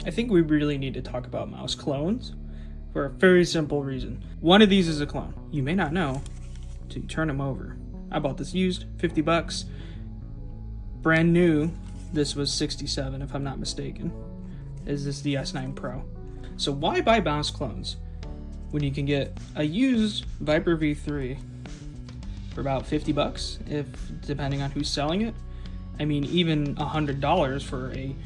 I think we really need to talk about mouse clones for a very simple reason. One of these is a clone. You may not know till you turn them over. I bought this used, 50 bucks. Brand new, this was 67 if I'm not mistaken. Is this the S9 Pro? So why buy mouse clones when you can get a used Viper V3 for about 50 bucks, if depending on who's selling it? I mean, even $100 for a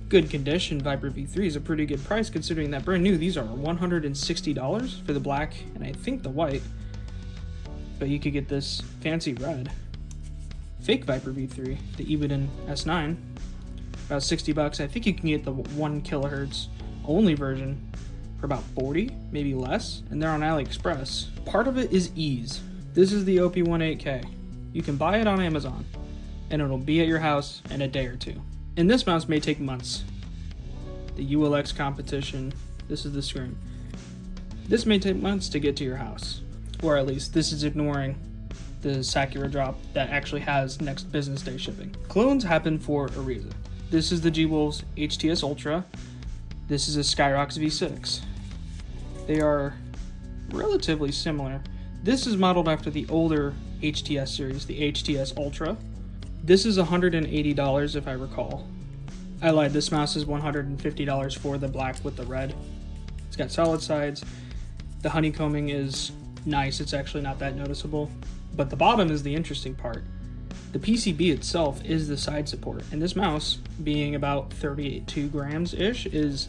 good condition Viper V3 is a pretty good price considering that brand new. These are $160 for the black and I think the white, but you could get this fancy red fake Viper V3, the Ebiden S9, about 60 bucks. I think you can get the 1 kilohertz only version for about 40, maybe less, and they're on AliExpress. Part of it is ease. This is the OP1 8K. You can buy it on Amazon and it'll be at your house in a day or two. And this mouse may take months. The ULX competition, this is the screen. This may take months to get to your house, or at least this is ignoring the Sakura drop that actually has next business day shipping. Clones happen for a reason. This is the G-Wolves HTS Ultra. This is a Skyrox V6. They are relatively similar. This is modeled after the older HTS series, the HTS Ultra. This is $180 if I recall. I lied, this mouse is $150 for the black with the red. It's got solid sides. The honeycombing is nice, it's actually not that noticeable. But the bottom is the interesting part. The PCB itself is the side support, and this mouse, being about 32 grams-ish, is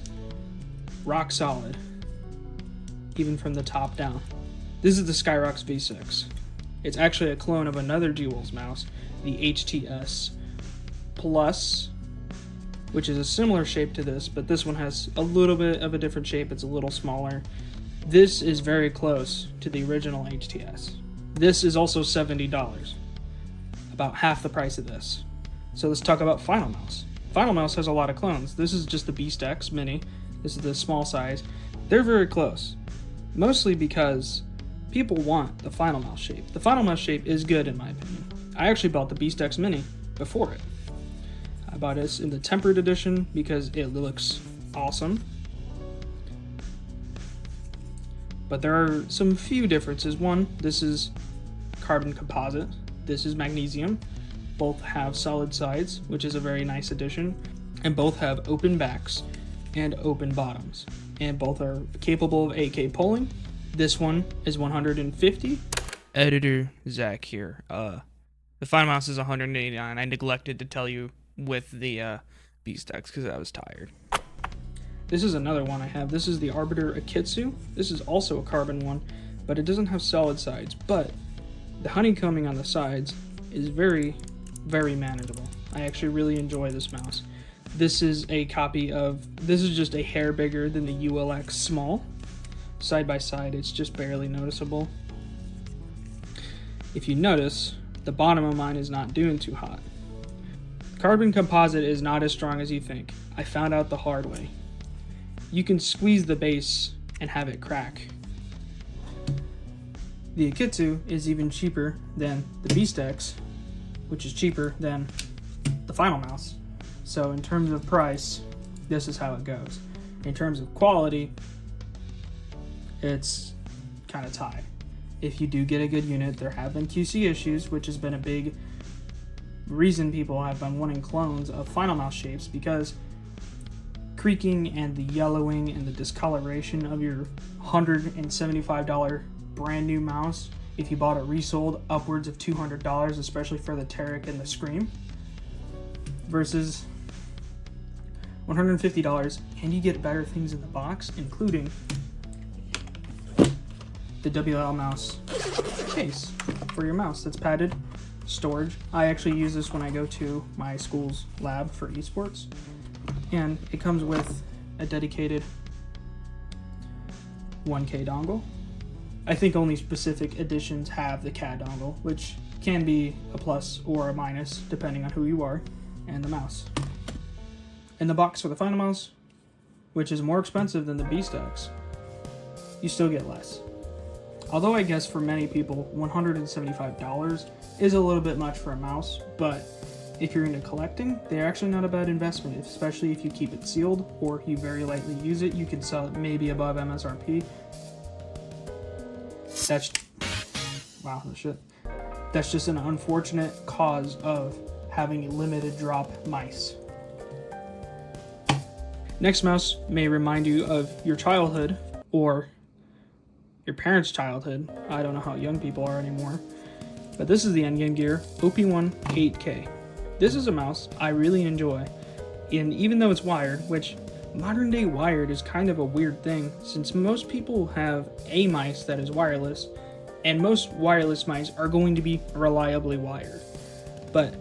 rock solid, even from the top down. This is the Skyrox V6. It's actually a clone of another G-Wolves mouse, the HTS Plus, which is a similar shape to this, but this one has a little bit of a different shape. It's a little smaller. This is very close to the original HTS. This is also $70, about half the price of this. So let's talk about Final Mouse. Final Mouse has a lot of clones. This is just the Beast X Mini. This is the small size. They're very close, mostly because people want the Final Mouse shape. The Final Mouse shape is good in my opinion. I actually bought the Beast X Mini before it. I bought this in the tempered edition because it looks awesome. But there are some few differences. One, this is carbon composite. This is magnesium. Both have solid sides, which is a very nice addition. And both have open backs and open bottoms. And both are capable of 8K polling. This one is 150. Editor Zach here. The Final Mouse is 189. I neglected to tell you with the Beast X because I was tired. This is another one I have. This is the Arbiter Akitsu. This is also a carbon one, but it doesn't have solid sides. But the honeycombing on the sides is very, very manageable. I actually really enjoy this mouse. This is a copy of, this is just a hair bigger than the ULX Small. Side by side, it's just barely noticeable. If you notice, the bottom of mine is not doing too hot. Carbon composite is not as strong as you think. I found out the hard way. You can squeeze the base and have it crack. The Akitsu is even cheaper than the Beast X, which is cheaper than the Final Mouse. So in terms of price, this is how it goes. In terms of quality, it's kind of tied. If you do get a good unit, there have been QC issues, which has been a big reason people have been wanting clones of Final Mouse shapes, because creaking and the yellowing and the discoloration of your $175 brand new mouse, if you bought it resold, upwards of $200, especially for the Tarek and the Scream, versus $150, and you get better things in the box, including the WL mouse case for your mouse that's padded, storage. I actually use this when I go to my school's lab for esports, and it comes with a dedicated 1K dongle. I think only specific editions have the CAD dongle, which can be a plus or a minus depending on who you are, and the mouse. In the box for the Final Mouse, which is more expensive than the Beast X, you still get less. Although I guess for many people, $175 is a little bit much for a mouse, but if you're into collecting, they're actually not a bad investment, especially if you keep it sealed or you very lightly use it. You can sell it maybe above MSRP. Wow, no shit. That's just an unfortunate cause of having limited drop mice. Next mouse may remind you of your childhood or your parents' childhood. I don't know how young people are anymore. But this is the Endgame Gear OP1 8K. This is a mouse I really enjoy. And even though it's wired, which modern day wired is kind of a weird thing, since most people have a mice that is wireless, and most wireless mice are going to be reliably wired. But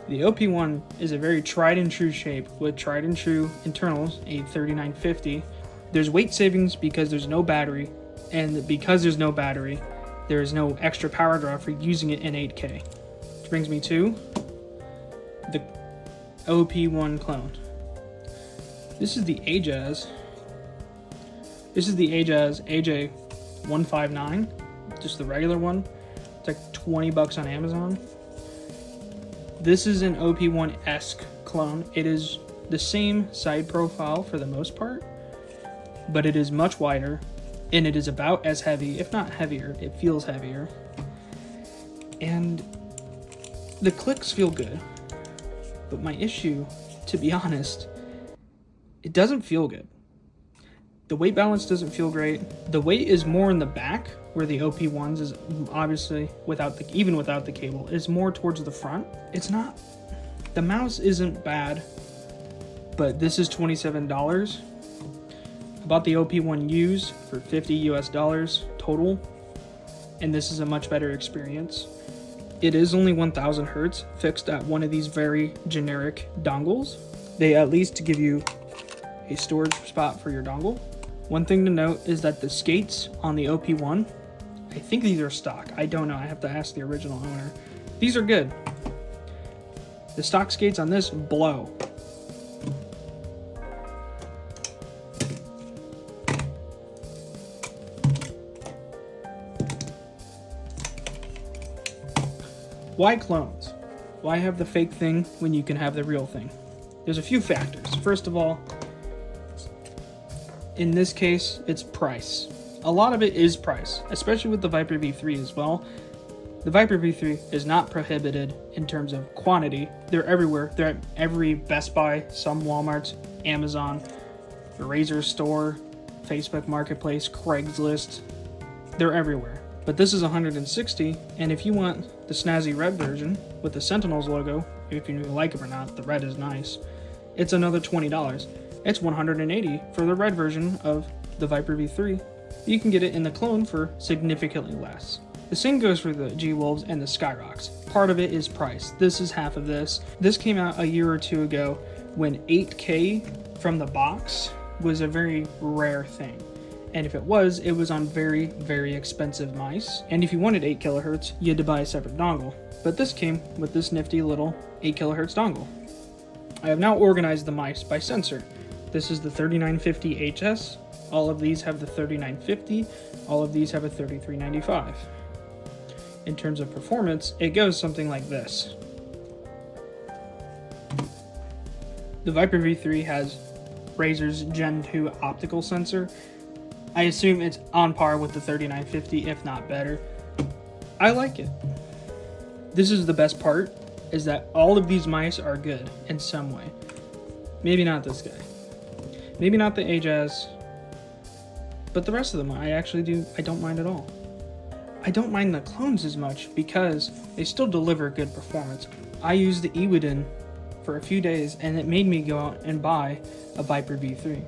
the OP1 is a very tried and true shape with tried and true internals, a 3950. There's weight savings because there's no battery, and because there's no battery, there is no extra power draw for using it in 8K. Which brings me to the OP1 clone. This is the Ajaz. This is the Ajaz AJ159, just the regular one. It's like 20 bucks on Amazon. This is an OP1-esque clone. It is the same side profile for the most part, but it is much wider, and it is about as heavy, if not heavier. It feels heavier. And the clicks feel good. But my issue, to be honest, it doesn't feel good. The weight balance doesn't feel great. The weight is more in the back, where the OP1s is obviously even without the cable, is more towards the front. It's not, the mouse isn't bad, but this is $27. I bought the OP1 used for $50 US total, and this is a much better experience. It is only 1000 Hertz fixed at one of these very generic dongles. They at least give you a storage spot for your dongle. One thing to note is that the skates on the OP1, I think these are stock. I don't know, I have to ask the original owner. These are good. The stock skates on this blow. Why clones? Why have the fake thing when you can have the real thing? There's a few factors. First of all, in this case, it's price. A lot of it is price, especially with the Viper V3 as well. The Viper V3 is not prohibited in terms of quantity. They're everywhere. They're at every Best Buy, some Walmarts, Amazon, the Razer store, Facebook Marketplace, Craigslist. They're everywhere. But this is 160, and if you want the snazzy red version with the Sentinels logo, if you like it or not, the red is nice, it's another $20. It's $180 for the red version of the Viper V3. You can get it in the clone for significantly less. The same goes for the G-Wolves and the Skyrocks. Part of it is price. This is half of this. This came out a year or two ago when 8K from the box was a very rare thing. And if it was on very, very expensive mice. And if you wanted 8 kilohertz, you had to buy a separate dongle. But this came with this nifty little 8 kilohertz dongle. I have now organized the mice by sensor. This is the 3950 HS. All of these have the 3950. All of these have a 3395. In terms of performance, it goes something like this. The Viper V3 has Razer's Gen 2 optical sensor. I assume it's on par with the 3950, if not better. I like it. This is the best part, is that all of these mice are good in some way. Maybe not this guy. Maybe not the Ajaz. But the rest of them, I don't mind at all. I don't mind the clones as much because they still deliver good performance. I used the Ewiden for a few days and it made me go out and buy a Viper V3.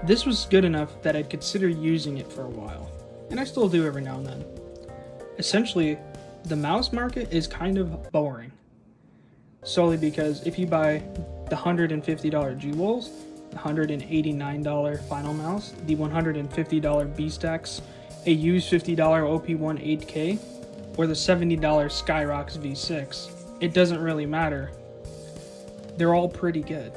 This was good enough that I'd consider using it for a while, and I still do every now and then. Essentially, the mouse market is kind of boring, solely because if you buy the $150 G-Wolves, the $189 Final Mouse, the $150 B-Stacks, a used $50 OP1 8K, or the $70 Skyrocks V6, it doesn't really matter. They're all pretty good.